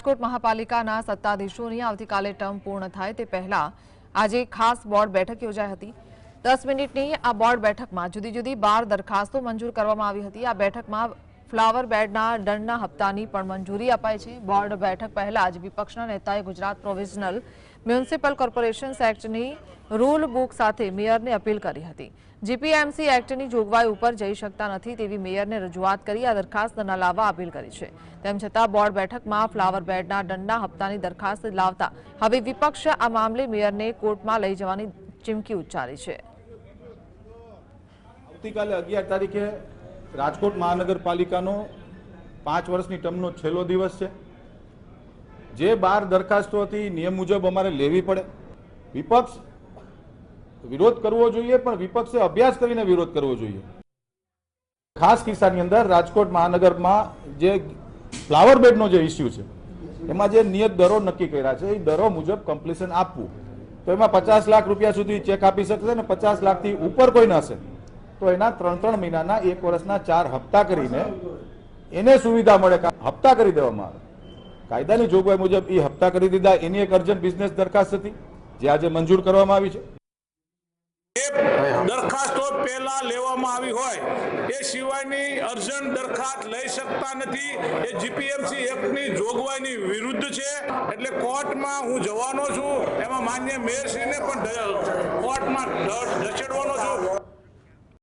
રાજકોટ મહાપાલિકાના સત્તાધીશોની આવતીકાલે ટર્મ પૂર્ણ થાય તે પહેલા આજે ખાસ બોર્ડ બેઠક યોજાઈ હતી। 10 મિનિટની આ બોર્ડ બેઠકમાં જુદી જુદી 12 દરખાસ્તો મંજૂર કરવામાં આવી હતી। આ બેઠકમાં ફ્લાવર બેડના દંડના હપ્તાની પણ મંજૂરી અપાઈ છે। બોર્ડ બેઠક પહેલા જ વિપક્ષના નેતાએ ગુજરાત પ્રોવિઝનલ મ્યુનિસિપલ કોર્પોરેશન્સ એક્ટની રૂલ બુક સાથે મેયરને અપીલ કરી હતી। જીપીએમસી એક્ટની જોગવાઈ ઉપર જઈ શકતા નથી તેવી મેયરને રજૂઆત કરી આ દરખાસ્ત ન લાવવા અપીલ કરી છે। તેમ છતાં બોર્ડ બેઠકમાં ફ્લાવર બેડના દંડના હપ્તાની દરખાસ્ત લાવતા હવે વિપક્ષ આ મામલે મેયરને કોર્ટમાં લઈ જવાની ચીમકી ઉચ્ચારી છે। આવતીકાલે 11 તારીખે રાજકોટ મહાનગરપાલિકાનો 5 વર્ષની ટર્મનો છેલ્લો દિવસ છે। જે 12 દરખાસ્તો હતી નિયમ મુજબ અમારે લેવી પડે। વિપક્ષ વિરોધ કરવો જોઈએ પણ વિપક્ષે અભ્યાસ કરીને વિરોધ કરવો જોઈએ। ખાસ કિસ્સાની અંદર રાજકોટ મહાનગરમાં જે ફ્લાવર બેડનો જે ઇસ્યુ છે એમાં જે નિયત દરો નક્કી કર્યા છે એ દરો મુજબ કમ્પ્લીશન આપવું, તો એમાં 50 લાખ રૂપિયા સુધી ચેક આપી શકશે ને 50 લાખથી ઉપર કોઈ ન હશે તો એના 3 મહિનાના 1 વર્ષના 4 હપ્તા કરીને એને સુવિધા મળે, હપ્તા કરી દેવામાં આવે। કાયદાની જોગવાઈ મુજબ એ હપ્તા કરી દીધા। એની એક અર્જન્ટ બિઝનેસ દરખાસ્ત હતી જે આજે મંજૂર કરવામાં આવી છે। દરખાસ્તો પહેલા લેવામાં આવી હોય એ સિવાયની અર્જન્ટ દરખાસ્ત લઈ શકતા નથી। એ જીપીએમસી એક્ટની જોગવાઈની વિરુદ્ધ છે। એટલે કોર્ટમાં હું જવાનો છું, એમાં માન્ય મેયરશ્રીને પણ કોર્ટમાં ધકેડવાનો છું।